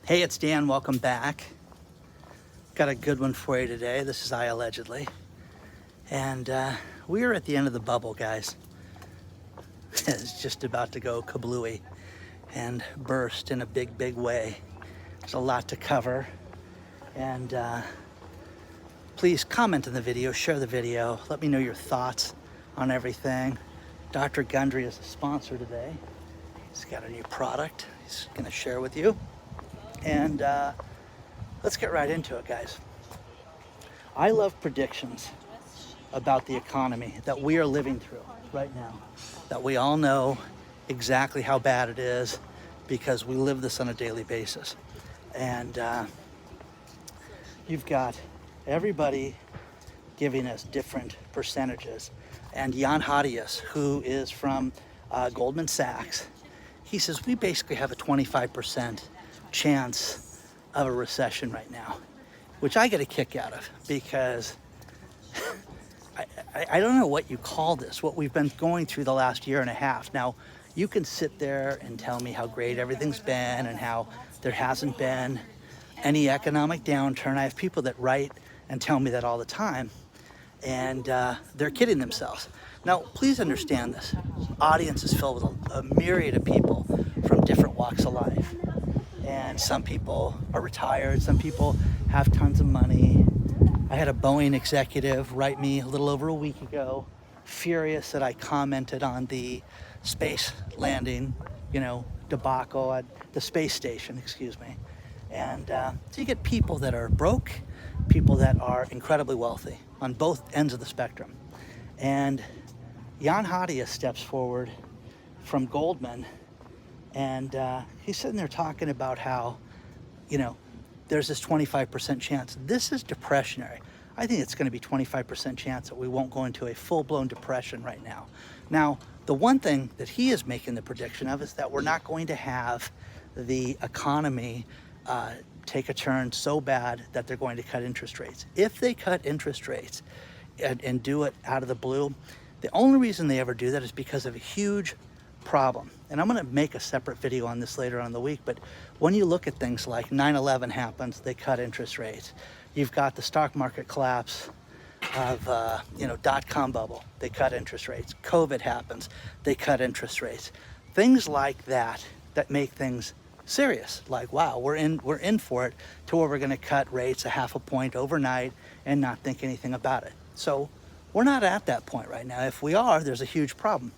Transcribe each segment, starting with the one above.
Hey, it's Dan. Welcome back. Got a good one for you today. This is iAllegedly. And we are at the end of the bubble, guys. It's just about to go kablooey and burst in a big, big way. There's a lot to cover. And please comment on the video, share the video. Let me know your thoughts on everything. Dr. Gundry is a sponsor today. He's got a new product he's going to share with you. And let's get right into it, guys. I love predictions about the economy that we are living through right now, that we all know exactly how bad it is because we live this on a daily basis. And you've got everybody giving us different percentages. And Jan Hadius, who is from Goldman Sachs, he says we basically have a 25% chance of a recession right now, which I get a kick out of because I don't know what you call this, what we've been going through the last year and a half. Now, you can sit there and tell me how great everything's been and how there hasn't been any economic downturn. I have people that write and tell me that all the time, and they're kidding themselves. Now, please understand this. Audience is filled with a myriad of people from different walks of life. And some people are retired, some people have tons of money. I had a Boeing executive write me a little over a week ago, furious that I commented on the space landing, debacle at the space station, excuse me. And so you get people that are broke, people that are incredibly wealthy on both ends of the spectrum. And Jan Hadius steps forward from Goldman, and he's sitting there talking about how, there's this 25% chance. This is depressionary. I think it's going to be 25% chance that we won't go into a full-blown depression right now. Now, the one thing that he is making the prediction of is that we're not going to have the economy take a turn so bad that they're going to cut interest rates. If they cut interest rates and do it out of the blue, the only reason they ever do that is because of a huge problem. And I'm going to make a separate video on this later on in the week, but when you look at things like 9/11 happens, they cut interest rates. You've got the stock market collapse of, dot-com bubble, they cut interest rates. COVID happens, they cut interest rates. Things like that make things serious. Like, wow, we're in for it, to where we're going to cut rates a half a point overnight and not think anything about it. So we're not at that point right now. If we are, there's a huge problem.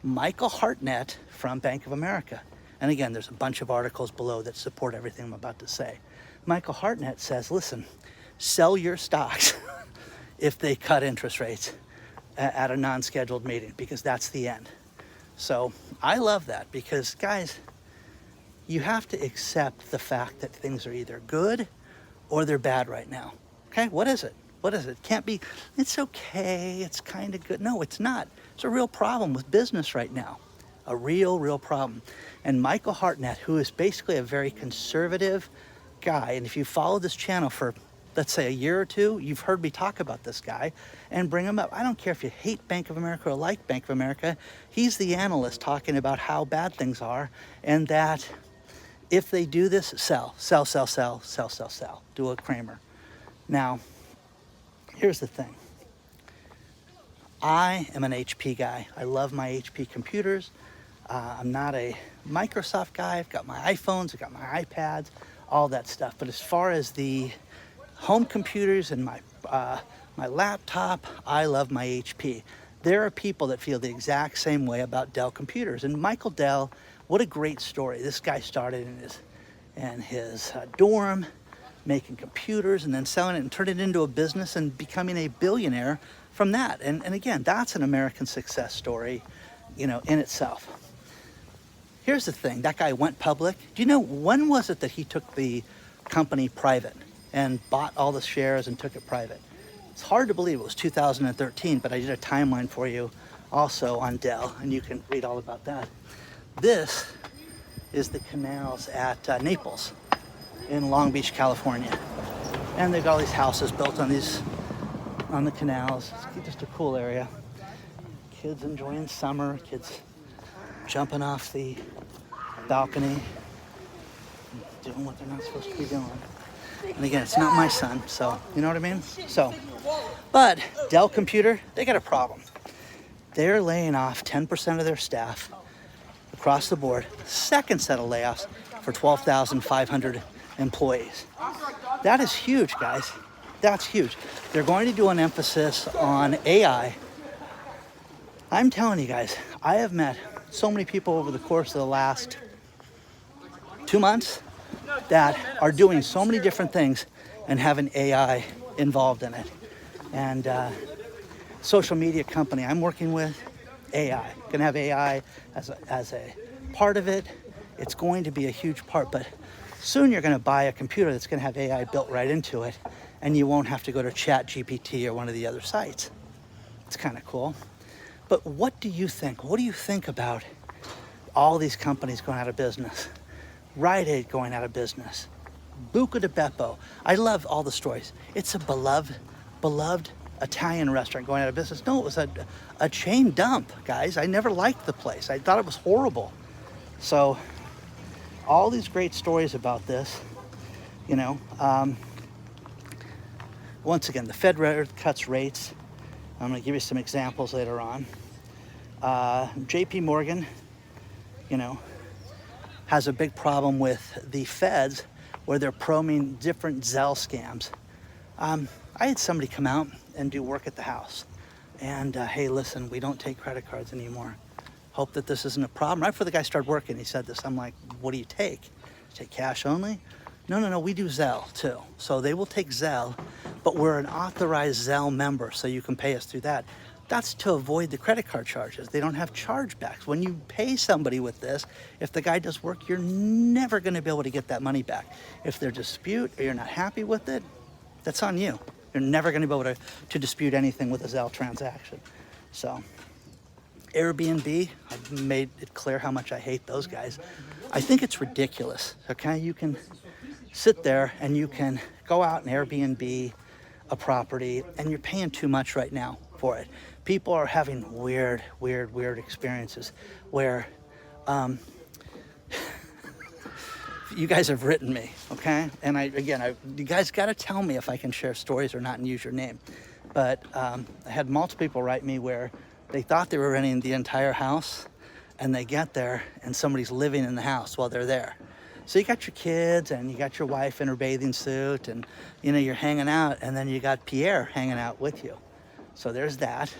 Michael Hartnett from Bank of America, and again, there's a bunch of articles below that support everything I'm about to say. Michael Hartnett says, listen, sell your stocks if they cut interest rates at a non-scheduled meeting, because that's the end. So I love that because, guys, you have to accept the fact that things are either good or they're bad right now. Okay, what is it? What is it? It can't be, it's okay, it's kind of good. No, it's not. It's a real problem with business right now. A real problem. And Michael Hartnett, who is basically a very conservative guy, and if you follow this channel for, let's say, a year or two, you've heard me talk about this guy and bring him up. I don't care if you hate Bank of America or like Bank of America. He's the analyst talking about how bad things are, and that if they do this, sell. Do a Kramer. Now, here's the thing. I am an HP guy. I love my HP computers. I'm not a Microsoft guy. I've got my iPhones, I've got my iPads, all that stuff. But as far as the home computers and my laptop, I love my HP. There are people that feel the exact same way about Dell computers. And Michael Dell, what a great story. This guy started in his dorm, making computers and then selling it and turning it into a business and becoming a billionaire from that. And again, that's an American success story, in itself. Here's the thing, that guy went public. Do you know, when was it that he took the company private and bought all the shares and took it private? It's hard to believe it was 2013, but I did a timeline for you also on Dell, and you can read all about that. This is the canals at Naples in Long Beach, California. And they've got all these houses built on the canals. It's just a cool area. Kids enjoying summer, kids jumping off the balcony. doing what they're not supposed to be doing. And again, it's not my son, so you know what I mean? So, but Dell Computer, they got a problem. They're laying off 10% of their staff across the board. Second set of layoffs for 12,500 employees. That is huge, guys. That's huge. They're going to do an emphasis on AI. I'm telling you guys, I have met so many people over the course of the last 2 months that are doing so many different things and having AI involved in it. And social media company I'm working with, AI. Gonna have AI as a part of it. It's going to be a huge part, but soon you're gonna buy a computer that's gonna have AI built right into it, and you won't have to go to ChatGPT or one of the other sites. It's kind of cool. But what do you think? What do you think about all these companies going out of business? Rite Aid going out of business. Buca di Beppo. I love all the stories. It's a beloved Italian restaurant going out of business. No, it was a chain dump, guys. I never liked the place. I thought it was horrible. So all these great stories about this, you know. Once again, the Fed cuts rates. I'm going to give you some examples later on. JP Morgan, you know, has a big problem with the feds where they're probing different Zelle scams. I had somebody come out and do work at the house. And, hey, listen, we don't take credit cards anymore. Hope that this isn't a problem. Right before the guy started working, he said this. I'm like, what do you take? You take cash only? No, we do Zelle too. So they will take Zelle, but we're an authorized Zelle member, so you can pay us through that. That's to avoid the credit card charges. They don't have chargebacks. When you pay somebody with this, if the guy does work, you're never gonna be able to get that money back. If there's a dispute or you're not happy with it, that's on you. You're never gonna be able to dispute anything with a Zelle transaction. So, Airbnb, I've made it clear how much I hate those guys. I think it's ridiculous, okay? You can sit there and you can go out and Airbnb a property and you're paying too much right now for it. People are having weird experiences where you guys have written me, okay? And you guys got to tell me if I can share stories or not and use your name. But I had multiple people write me where they thought they were renting the entire house and they get there and somebody's living in the house while they're there. So you got your kids and you got your wife in her bathing suit and, you know, you're hanging out, and then you got Pierre hanging out with you. So there's that.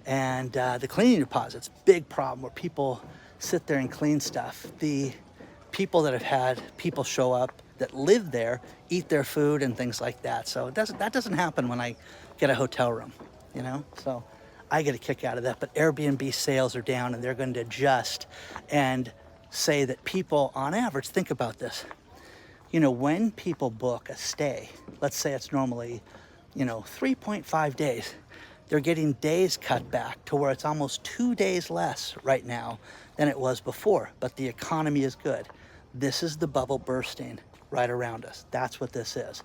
And the cleaning deposits, big problem where people sit there and clean stuff. The people that have had people show up that live there, eat their food and things like that. So that doesn't happen when I get a hotel room, you know? So I get a kick out of that. But Airbnb sales are down and they're going to adjust and say that people on average, think about this. You know, when people book a stay, let's say it's normally, 3.5 days, they're getting days cut back to where it's almost 2 days less right now than it was before, but the economy is good. This is the bubble bursting right around us. That's what this is.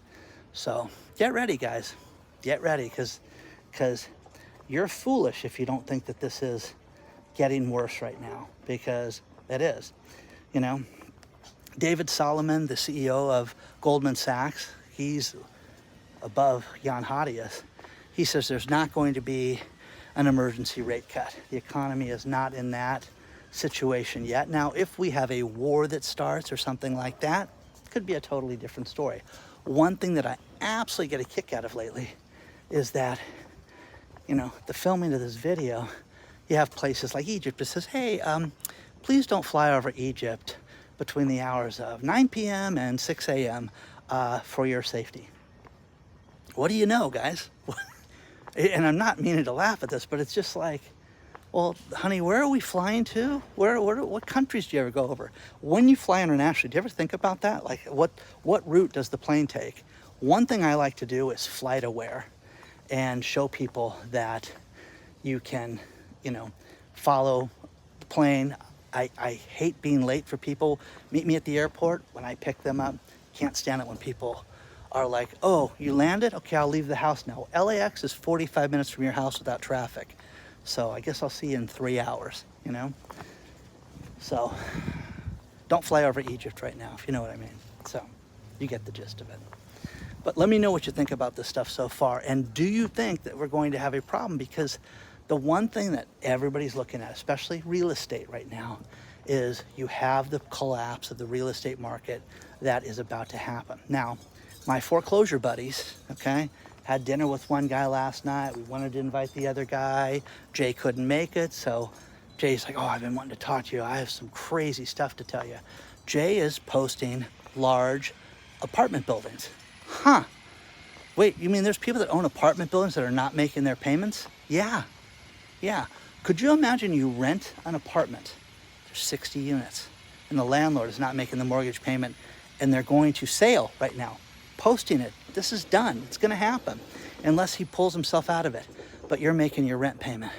So get ready, guys. Get ready, because you're foolish if you don't think that this is getting worse right now, because it is. David Solomon, the CEO of Goldman Sachs, he's above Jan Hadius. He says there's not going to be an emergency rate cut. The economy is not in that situation yet. Now, if we have a war that starts or something like that, it could be a totally different story. One thing that I absolutely get a kick out of lately is that, the filming of this video, you have places like Egypt that says, hey, please don't fly over Egypt between the hours of 9 p.m. and 6 a.m. For your safety. What do you know, guys? And I'm not meaning to laugh at this, but it's just like, well, honey, where are we flying to? What countries do you ever go over? When you fly internationally, do you ever think about that? Like, what route does the plane take? One thing I like to do is flight aware and show people that you can, follow the plane. I hate being late for people. Meet me at the airport when I pick them up. Can't stand it when people are like, oh, you landed? Okay, I'll leave the house now. LAX is 45 minutes from your house without traffic. So I guess I'll see you in 3 hours, So don't fly over Egypt right now, if you know what I mean. So you get the gist of it. But let me know what you think about this stuff so far. And do you think that we're going to have a problem? Because the one thing that everybody's looking at, especially real estate right now, is you have the collapse of the real estate market that is about to happen. Now, my foreclosure buddies, okay, had dinner with one guy last night. We wanted to invite the other guy. Jay couldn't make it, so Jay's like, oh, I've been wanting to talk to you. I have some crazy stuff to tell you. Jay is posting large apartment buildings. Huh. Wait, you mean there's people that own apartment buildings that are not making their payments? Yeah. Could you imagine you rent an apartment? There's 60 units, and the landlord is not making the mortgage payment, and they're going to sale right now. Posting it. This is done. It's going to happen unless he pulls himself out of it. But you're making your rent payment.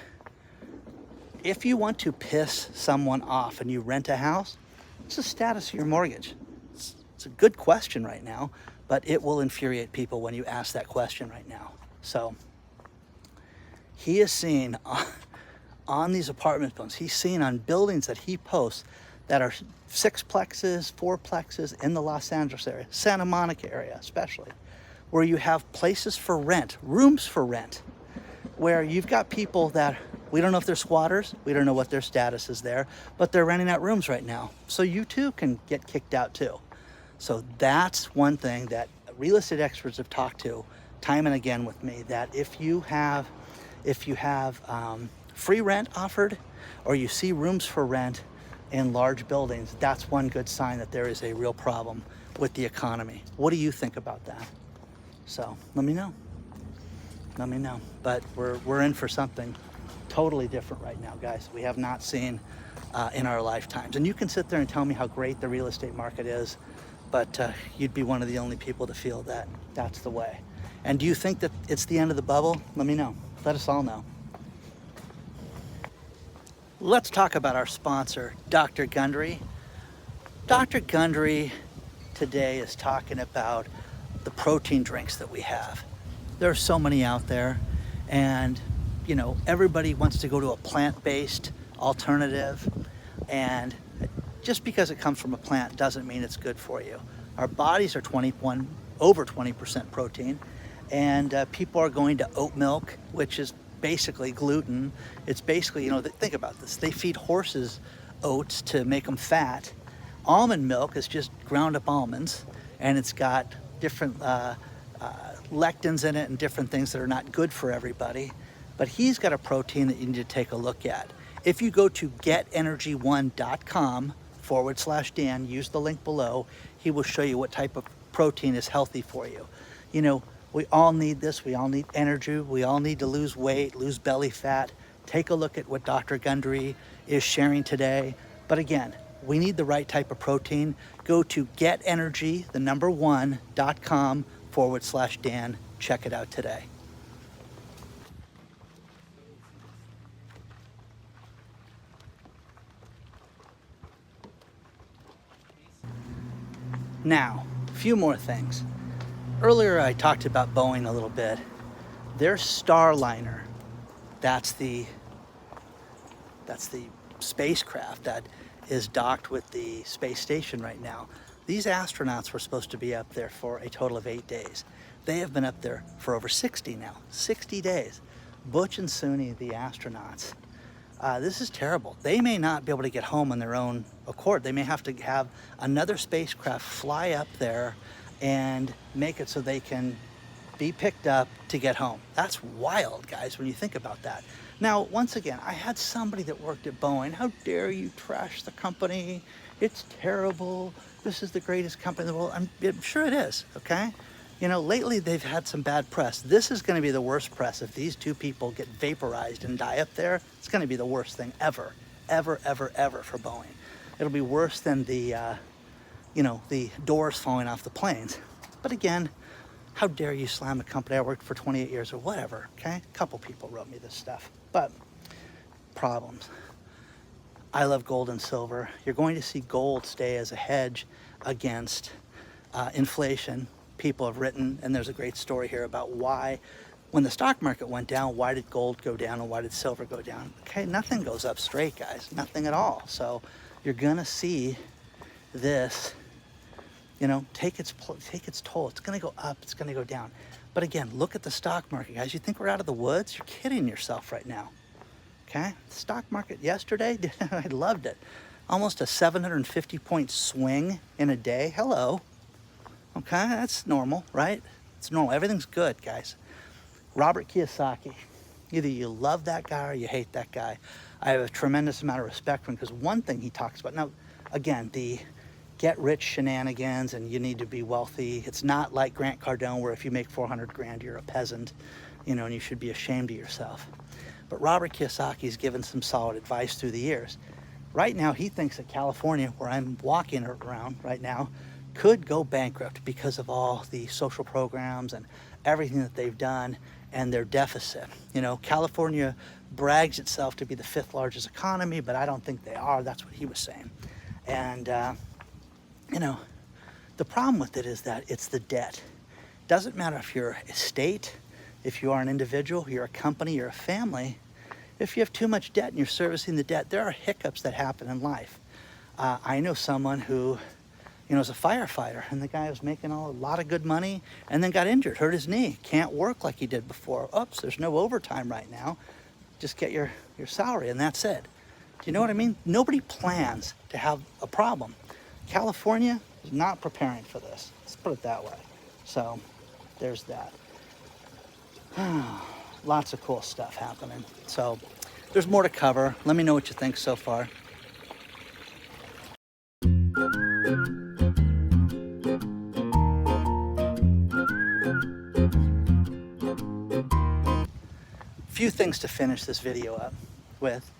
If you want to piss someone off and you rent a house, what's the status of your mortgage? It's a good question right now, but it will infuriate people when you ask that question right now. So he is seeing on these apartment buildings, he's seeing on buildings that he posts that are sixplexes, fourplexes in the Los Angeles area, Santa Monica area especially, where you have places for rent, rooms for rent, where you've got people that we don't know if they're squatters, we don't know what their status is there, but they're renting out rooms right now. So you too can get kicked out too. So that's one thing that real estate experts have talked to time and again with me, that if you have free rent offered, or you see rooms for rent in large buildings, that's one good sign that there is a real problem with the economy. What do you think about that? So let me know. But we're in for something totally different right now, guys. We have not seen in our lifetimes. And you can sit there and tell me how great the real estate market is, but you'd be one of the only people to feel that that's the way. And do you think that it's the end of the bubble? Let me know. Let us all know. Let's talk about our sponsor, Dr. Gundry. Dr. Gundry today is talking about the protein drinks that we have. There are so many out there, and you know, everybody wants to go to a plant-based alternative, and just because it comes from a plant doesn't mean it's good for you. Our bodies are over 20% protein, and people are going to oat milk, which is basically gluten. It's basically, you know, think about this. They feed horses oats to make them fat. Almond milk is just ground up almonds, and it's got different lectins in it and different things that are not good for everybody. But he's got a protein that you need to take a look at. If you go to getenergy1.com/Dan, use the link below, he will show you what type of protein is healthy for you. You know, we all need this. We all need energy. We all need to lose weight, lose belly fat. Take a look at what Dr. Gundry is sharing today. But again, we need the right type of protein. Go to getenergy1.com/Dan. Check it out today. Now, a few more things. Earlier I talked about Boeing a little bit. Their Starliner, that's the spacecraft that is docked with the space station right now. These astronauts were supposed to be up there for a total of 8 days. They have been up there for over 60 now, 60 days. Butch and Suni, the astronauts, this is terrible. They may not be able to get home on their own accord. They may have to have another spacecraft fly up there and make it so they can be picked up to get home. That's wild, guys, when you think about that. Now, once again, I had somebody that worked at Boeing. How dare you trash the company? It's terrible. This is the greatest company in the world. I'm sure it is, okay? You know, lately they've had some bad press. This is going to be the worst press. If these two people get vaporized and die up there, it's going to be the worst thing ever for Boeing. It'll be worse than the doors falling off the planes. But again, how dare you slam a company I worked for 28 years or whatever, okay? A couple people wrote me this stuff. But problems. I love gold and silver. You're going to see gold stay as a hedge against inflation. People have written, and there's a great story here about why, when the stock market went down, why did gold go down and why did silver go down? Okay, nothing goes up straight, guys, nothing at all. So you're gonna see this, take its toll. It's going to go up. It's going to go down. But again, look at the stock market, guys. You think we're out of the woods? You're kidding yourself right now. Okay? The stock market yesterday, I loved it. Almost a 750-point swing in a day. Hello. Okay? That's normal, right? It's normal. Everything's good, guys. Robert Kiyosaki. Either you love that guy or you hate that guy. I have a tremendous amount of respect for him because one thing he talks about, now, again, the get rich shenanigans and you need to be wealthy. It's not like Grant Cardone where if you make 400 grand, you're a peasant, and you should be ashamed of yourself. But Robert Kiyosaki's given some solid advice through the years. Right now, he thinks that California, where I'm walking around right now, could go bankrupt because of all the social programs and everything that they've done and their deficit. California brags itself to be the 5th largest economy, but I don't think they are. That's what he was saying. And, the problem with it is that it's the debt. Doesn't matter if you're a state, if you are an individual, you're a company, you're a family. If you have too much debt and you're servicing the debt, there are hiccups that happen in life. I know someone who, is a firefighter, and the guy was making a lot of good money and then got injured, hurt his knee, can't work like he did before. Oops, there's no overtime right now. Just get your salary and that's it. Do you know what I mean? Nobody plans to have a problem. California is not preparing for this. Let's put it that way. So there's that. Lots of cool stuff happening. So there's more to cover. Let me know what you think so far. Few things to finish this video up with.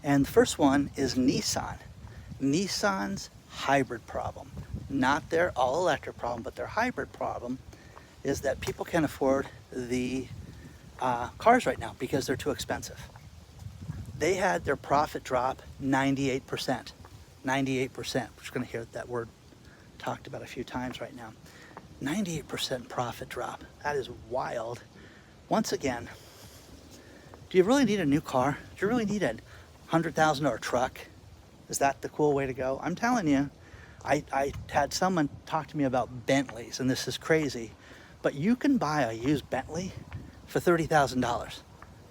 And the first one is Nissan. Nissan's hybrid problem. Not their all-electric problem, but their hybrid problem is that people can't afford the cars right now because they're too expensive. They had their profit drop 98%. 98%. We're just going to hear that word talked about a few times right now. 98% profit drop. That is wild. Once again, do you really need a new car? Do you really need a $100,000 truck? Is that the cool way to go? I'm telling you, I had someone talk to me about Bentleys, and this is crazy, but you can buy a used Bentley for $30,000.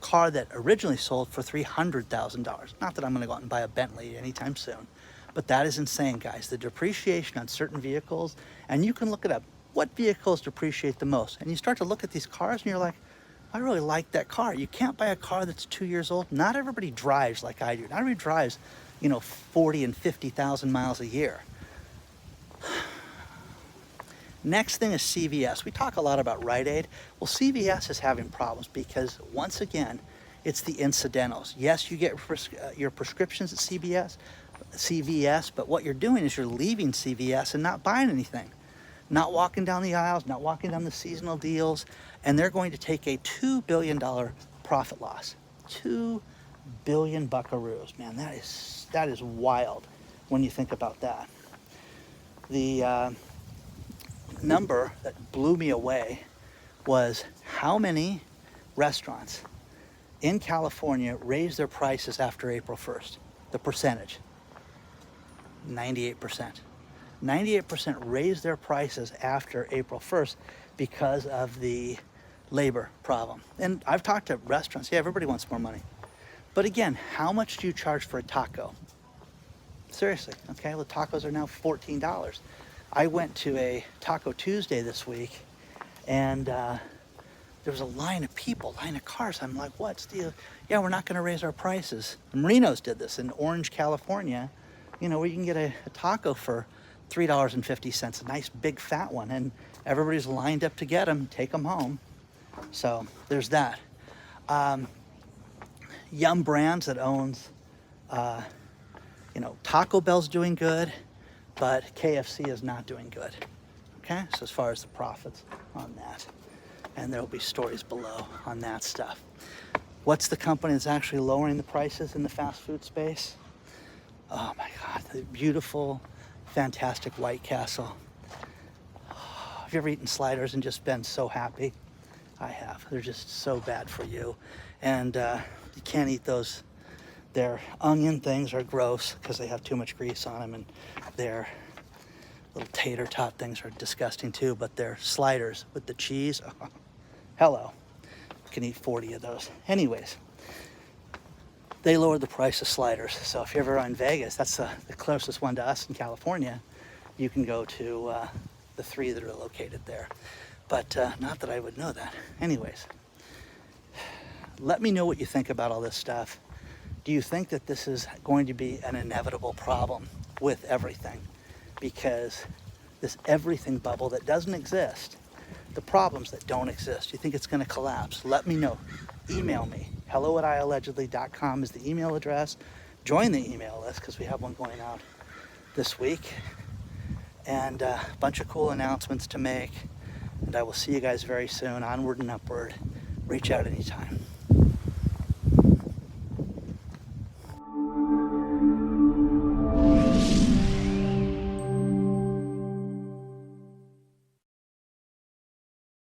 Car that originally sold for $300,000. Not that I'm gonna go out and buy a Bentley anytime soon, but that is insane, guys. The depreciation on certain vehicles, and you can look it up. What vehicles depreciate the most? And you start to look at these cars and you're like, I really like that car. You can't buy a car that's 2 years old. Not everybody drives like I do. Not everybody drives, 40 and 50,000 miles a year. Next thing is CVS. We talk a lot about Rite Aid. Well, CVS is having problems because, once again, it's the incidentals. Yes, you get your prescriptions at CVS, but what you're doing is you're leaving CVS and not buying anything. Not walking down the aisles, not walking down the seasonal deals, and they're going to take a $2 billion profit loss. 2 billion buckaroos. Man, that is wild when you think about that. The number that blew me away was how many restaurants in California raised their prices after April 1st. The percentage, 98%. 98% raised their prices after April 1st because of the labor problem. And I've talked to restaurants. Yeah, everybody wants more money. But again, how much do you charge for a taco? Seriously, okay? Well, tacos are now $14. I went to a Taco Tuesday this week, and there was a line of people, line of cars. I'm like, what's the... Yeah, we're not going to raise our prices. Marinos did this in Orange, California, where you can get a taco for $3.50, a nice big fat one, and everybody's lined up to get them, take them home. So there's that. Yum Brands that owns, Taco Bell's doing good, but KFC is not doing good. Okay, so as far as the profits on that, and there will be stories below on that stuff. What's the company that's actually lowering the prices in the fast food space? Oh my God, the beautiful, fantastic White Castle. Have you ever eaten sliders and just been so happy? I have. They're just so bad for you. And you can't eat those. Their onion things are gross because they have too much grease on them, and their Little tater tot things are disgusting too, but they're sliders with the cheese. Oh, hello. You can eat 40 of those. Anyways, they lowered the price of sliders. So if you're ever in Vegas, that's the closest one to us in California. You can go to the 3 that are located there. But not that I would know that. Anyways, let me know what you think about all this stuff. Do you think that this is going to be an inevitable problem with everything? Because this everything bubble that doesn't exist, the problems that don't exist, you think it's going to collapse? Let me know. Email me. hello@iallegedly.com is the email address. Join the email list because we have one going out this week. And a bunch of cool announcements to make. And I will see you guys very soon. Onward and upward. Reach out anytime.